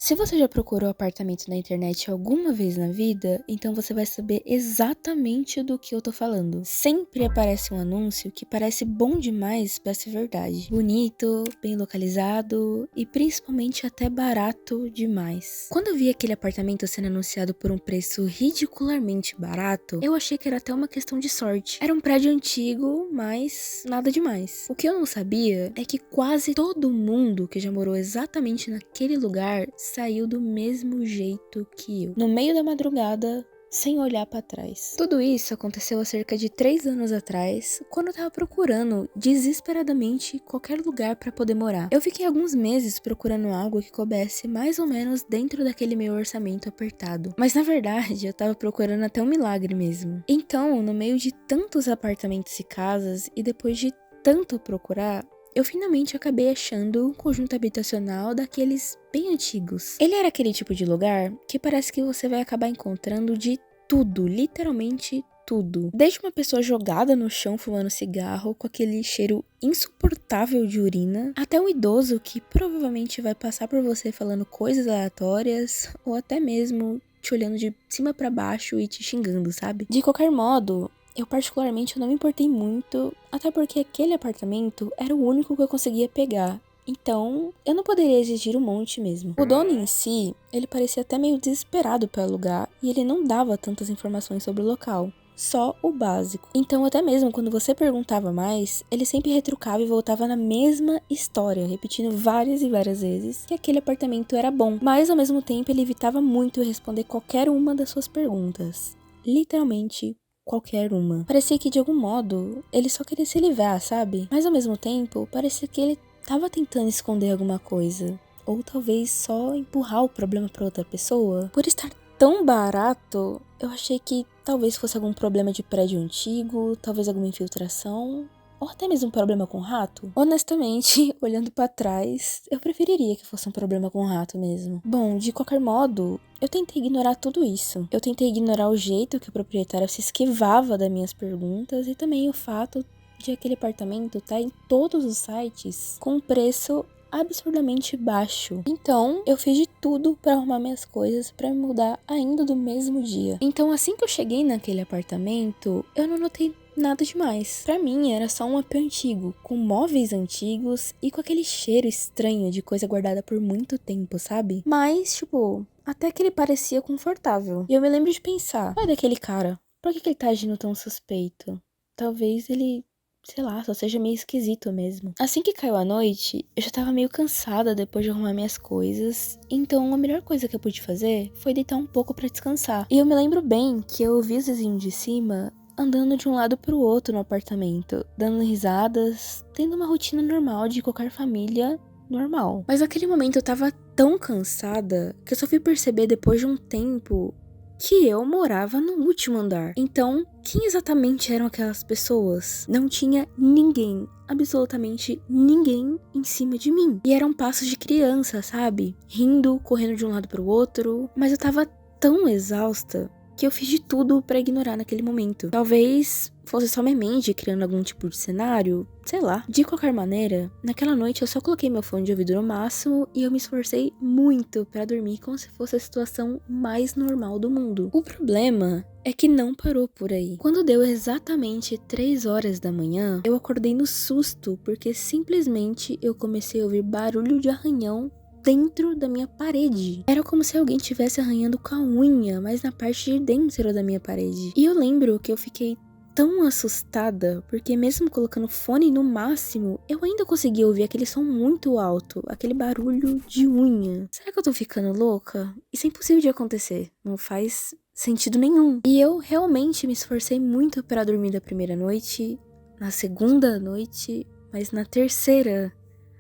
Se você já procurou apartamento na internet alguma vez na vida, então você vai saber exatamente do que eu tô falando. Sempre aparece um anúncio que parece bom demais pra ser verdade. Bonito, bem localizado e principalmente até barato demais. Quando eu vi aquele apartamento sendo anunciado por um preço ridicularmente barato, eu achei que era até uma questão de sorte. Era um prédio antigo, mas nada demais. O que eu não sabia é que quase todo mundo que já morou exatamente naquele lugar saiu do mesmo jeito que eu, no meio da madrugada, sem olhar pra trás. Tudo isso aconteceu há cerca de 3 anos atrás, quando eu tava procurando desesperadamente qualquer lugar pra poder morar. Eu fiquei alguns meses procurando algo que coubesse mais ou menos dentro daquele meu orçamento apertado. Mas na verdade, eu tava procurando até um milagre mesmo. Então, no meio de tantos apartamentos e casas, e depois de tanto procurar, eu finalmente acabei achando um conjunto habitacional daqueles bem antigos. Ele era aquele tipo de lugar que parece que você vai acabar encontrando de tudo, literalmente tudo. Desde uma pessoa jogada no chão fumando cigarro com aquele cheiro insuportável de urina, até um idoso que provavelmente vai passar por você falando coisas aleatórias ou até mesmo te olhando de cima pra baixo e te xingando, sabe? De qualquer modo, eu particularmente não me importei muito, até porque aquele apartamento era o único que eu conseguia pegar. Então, eu não poderia exigir um monte mesmo. O dono em si, ele parecia até meio desesperado para alugar e ele não dava tantas informações sobre o local. Só o básico. Então, até mesmo quando você perguntava mais, ele sempre retrucava e voltava na mesma história, repetindo várias e várias vezes que aquele apartamento era bom. Mas, ao mesmo tempo, ele evitava muito responder qualquer uma das suas perguntas. Literalmente qualquer uma. Parecia que de algum modo ele só queria se livrar, sabe? Mas ao mesmo tempo, parecia que ele tava tentando esconder alguma coisa. Ou talvez só empurrar o problema pra outra pessoa. Por estar tão barato, eu achei que talvez fosse algum problema de prédio antigo, talvez alguma infiltração, ou até mesmo um problema com rato. Honestamente, olhando pra trás, eu preferiria que fosse um problema com rato mesmo. Bom, de qualquer modo, eu tentei ignorar tudo isso. Eu tentei ignorar o jeito que o proprietário se esquivava das minhas perguntas e também o fato de aquele apartamento estar em todos os sites com um preço absurdamente baixo. Então, eu fiz de tudo pra arrumar minhas coisas pra me mudar ainda do mesmo dia. Então, assim que eu cheguei naquele apartamento, eu não notei nada demais. Pra mim, era só um AP antigo, com móveis antigos e com aquele cheiro estranho de coisa guardada por muito tempo, sabe? Mas, tipo, até que ele parecia confortável. E eu me lembro de pensar, olha daquele cara, por que ele tá agindo tão suspeito? Talvez ele, sei lá, só seja meio esquisito mesmo. Assim que caiu a noite, eu já tava meio cansada depois de arrumar minhas coisas, então a melhor coisa que eu pude fazer foi deitar um pouco pra descansar. E eu me lembro bem que eu ouvi os vizinhos de cima andando de um lado pro outro no apartamento, dando risadas, tendo uma rotina normal de qualquer família normal. Mas naquele momento eu tava tão cansada que eu só fui perceber depois de um tempo que eu morava no último andar. Então, quem exatamente eram aquelas pessoas? Não tinha ninguém, absolutamente ninguém em cima de mim. E eram passos de criança, sabe? Rindo, correndo de um lado pro outro. Mas eu tava tão exausta que eu fiz de tudo pra ignorar naquele momento. Talvez fosse só minha mente criando algum tipo de cenário, sei lá. De qualquer maneira, naquela noite eu só coloquei meu fone de ouvido no máximo e eu me esforcei muito pra dormir como se fosse a situação mais normal do mundo. O problema é que não parou por aí. Quando deu exatamente 3 horas da manhã, eu acordei no susto porque simplesmente eu comecei a ouvir barulho de arranhão dentro da minha parede. Era como se alguém estivesse arranhando com a unha, mas na parte de dentro da minha parede. E eu lembro que eu fiquei tão assustada, porque mesmo colocando fone no máximo, eu ainda conseguia ouvir aquele som muito alto, aquele barulho de unha. Será que eu tô ficando louca? Isso é impossível de acontecer, não faz sentido nenhum. E eu realmente me esforcei muito para dormir da primeira noite, na segunda noite, mas na terceira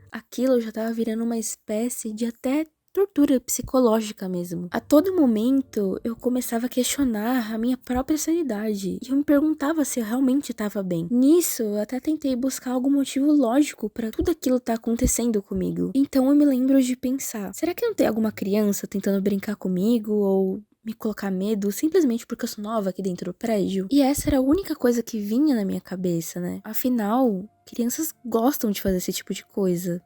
aquilo já tava virando uma espécie de até tortura psicológica mesmo. A todo momento eu começava a questionar a minha própria sanidade e eu me perguntava se eu realmente estava bem. Nisso, eu até tentei buscar algum motivo lógico para tudo aquilo tá acontecendo comigo. Então eu me lembro de pensar, será que não tem alguma criança tentando brincar comigo ou me colocar medo simplesmente porque eu sou nova aqui dentro do prédio? E essa era a única coisa que vinha na minha cabeça, né? Afinal, crianças gostam de fazer esse tipo de coisa.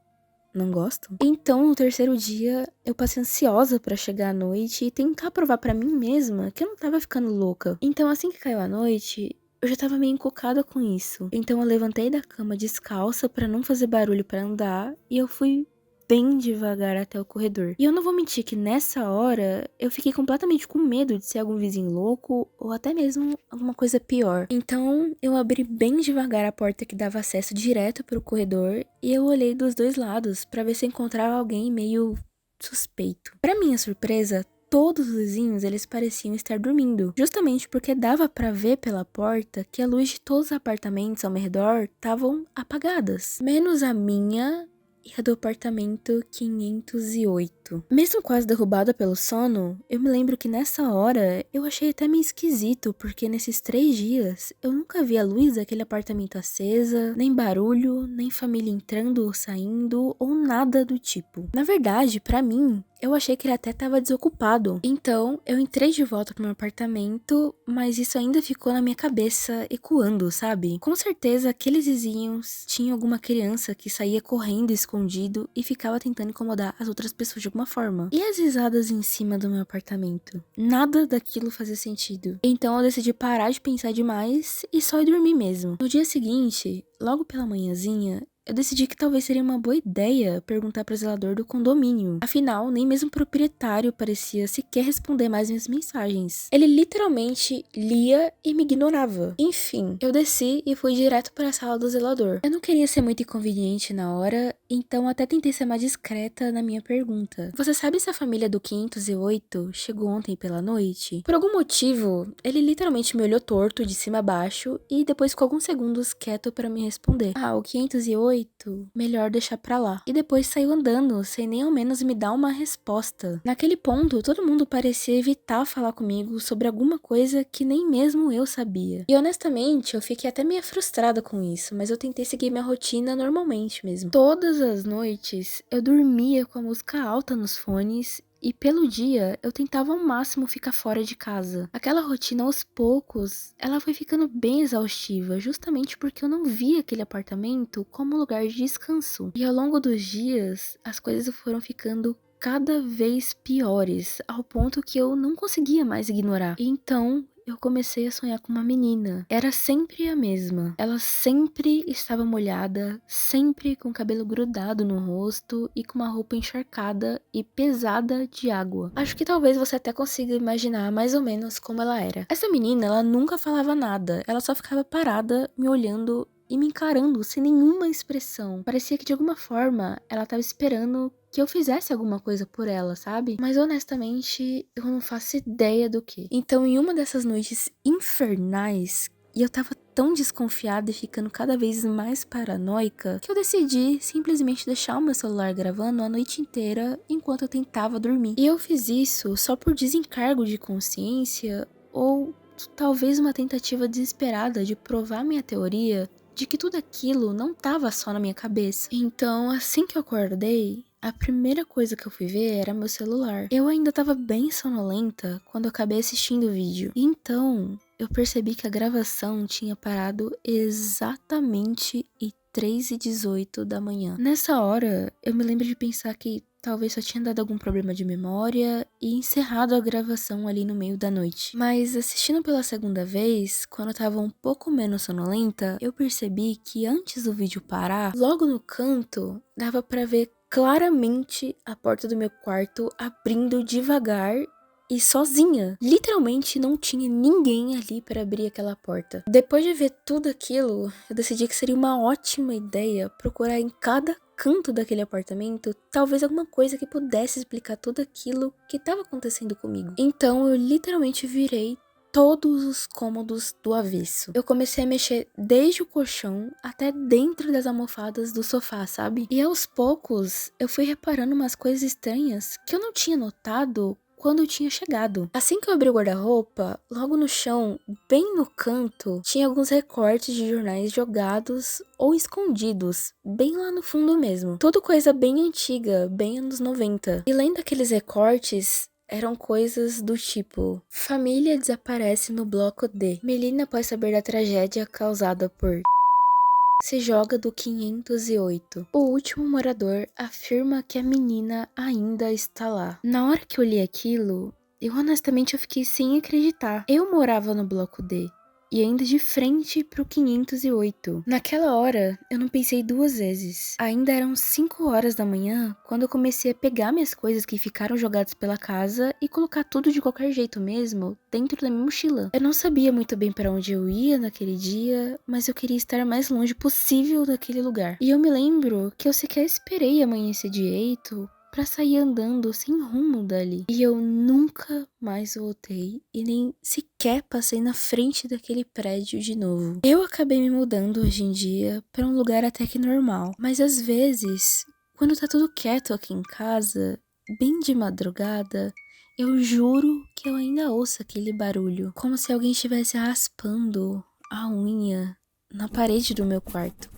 não gostam? Então, no terceiro dia, eu passei ansiosa pra chegar à noite e tentar provar pra mim mesma que eu não tava ficando louca. Então, assim que caiu a noite, eu já tava meio encucada com isso. Então, eu levantei da cama descalça pra não fazer barulho pra andar e eu fui bem devagar até o corredor. E eu não vou mentir que nessa hora eu fiquei completamente com medo de ser algum vizinho louco ou até mesmo alguma coisa pior. Então eu abri bem devagar a porta que dava acesso direto para o corredor e eu olhei dos dois lados para ver se eu encontrava alguém meio suspeito. Para minha surpresa, todos os vizinhos eles pareciam estar dormindo, justamente porque dava para ver pela porta que a luz de todos os apartamentos ao meu redor estavam apagadas, menos a minha e a do apartamento 508. Mesmo quase derrubada pelo sono, eu me lembro que nessa hora eu achei até meio esquisito, porque nesses 3 dias eu nunca vi a luz daquele apartamento acesa, nem barulho, nem família entrando ou saindo, ou nada do tipo. Na verdade, pra mim, eu achei que ele até estava desocupado. Então, eu entrei de volta pro meu apartamento, mas isso ainda ficou na minha cabeça ecoando, sabe? Com certeza, aqueles vizinhos tinham alguma criança que saía correndo escondido e ficava tentando incomodar as outras pessoas de alguma forma. E as risadas em cima do meu apartamento? Nada daquilo fazia sentido. Então, eu decidi parar de pensar demais e só ir dormir mesmo. No dia seguinte, logo pela manhãzinha, eu decidi que talvez seria uma boa ideia perguntar para o zelador do condomínio. Afinal, nem mesmo o proprietário parecia sequer responder mais minhas mensagens. Ele literalmente lia e me ignorava. Enfim, eu desci e fui direto para a sala do zelador. Eu não queria ser muito inconveniente na hora, então até tentei ser mais discreta na minha pergunta. Você sabe se a família do 508 chegou ontem pela noite? Por algum motivo, ele literalmente me olhou torto de cima a baixo e depois ficou alguns segundos quieto para me responder. Ah, o 508? Melhor deixar pra lá. E depois saiu andando, sem nem ao menos me dar uma resposta. Naquele ponto, todo mundo parecia evitar falar comigo sobre alguma coisa que nem mesmo eu sabia. E honestamente, eu fiquei até meio frustrada com isso, mas eu tentei seguir minha rotina normalmente mesmo. Todas as noites, eu dormia com a música alta nos fones e pelo dia, eu tentava ao máximo ficar fora de casa. Aquela rotina, aos poucos, ela foi ficando bem exaustiva, justamente porque eu não via aquele apartamento como lugar de descanso. E ao longo dos dias, as coisas foram ficando cada vez piores, ao ponto que eu não conseguia mais ignorar. E então, eu comecei a sonhar com uma menina. Era sempre a mesma. Ela sempre estava molhada, sempre com o cabelo grudado no rosto e com uma roupa encharcada e pesada de água. Acho que talvez você até consiga imaginar mais ou menos como ela era. Essa menina, ela nunca falava nada. Ela só ficava parada, me olhando e me encarando sem nenhuma expressão. Parecia que de alguma forma ela estava esperando que eu fizesse alguma coisa por ela, sabe? Mas honestamente, eu não faço ideia do que. Então, em uma dessas noites infernais, e eu tava tão desconfiada e ficando cada vez mais paranoica, que eu decidi simplesmente deixar o meu celular gravando a noite inteira enquanto eu tentava dormir. E eu fiz isso só por desencargo de consciência ou talvez uma tentativa desesperada de provar minha teoria de que tudo aquilo não tava só na minha cabeça. Então, assim que eu acordei, a primeira coisa que eu fui ver era meu celular. Eu ainda tava bem sonolenta quando eu acabei assistindo o vídeo. E então, eu percebi que a gravação tinha parado exatamente em 3h18 da manhã. Nessa hora, eu me lembro de pensar que talvez só tinha dado algum problema de memória e encerrado a gravação ali no meio da noite. Mas assistindo pela segunda vez, quando eu tava um pouco menos sonolenta, eu percebi que antes do vídeo parar, logo no canto, dava pra ver claramente a porta do meu quarto abrindo devagar e sozinha. Literalmente não tinha ninguém ali para abrir aquela porta. Depois de ver tudo aquilo, eu decidi que seria uma ótima ideia procurar em cada canto daquele apartamento talvez alguma coisa que pudesse explicar tudo aquilo que estava acontecendo comigo. Então eu literalmente virei todos os cômodos do avesso. Eu comecei a mexer desde o colchão até dentro das almofadas do sofá, sabe? E aos poucos eu fui reparando umas coisas estranhas que eu não tinha notado quando eu tinha chegado. Assim que eu abri o guarda-roupa, logo no chão, bem no canto, tinha alguns recortes de jornais jogados ou escondidos, bem lá no fundo mesmo. Tudo coisa bem antiga, bem anos 90. E lendo aqueles recortes, eram coisas do tipo: família desaparece no bloco D. Melina após saber da tragédia causada por... Se joga do 508. O último morador afirma que a menina ainda está lá. Na hora que eu li aquilo, eu fiquei sem acreditar. Eu morava no bloco D. E ainda de frente pro 508. Naquela hora, eu não pensei duas vezes. Ainda eram 5 horas da manhã quando eu comecei a pegar minhas coisas que ficaram jogadas pela casa e colocar tudo de qualquer jeito mesmo dentro da minha mochila. Eu não sabia muito bem para onde eu ia naquele dia, mas eu queria estar mais longe possível daquele lugar. E eu me lembro que eu sequer esperei amanhecer direito pra sair andando sem rumo dali. E eu nunca mais voltei e nem sequer passei na frente daquele prédio de novo. Eu acabei me mudando hoje em dia pra um lugar até que normal, mas às vezes, quando tá tudo quieto aqui em casa, bem de madrugada, eu juro que eu ainda ouço aquele barulho, como se alguém estivesse raspando a unha na parede do meu quarto.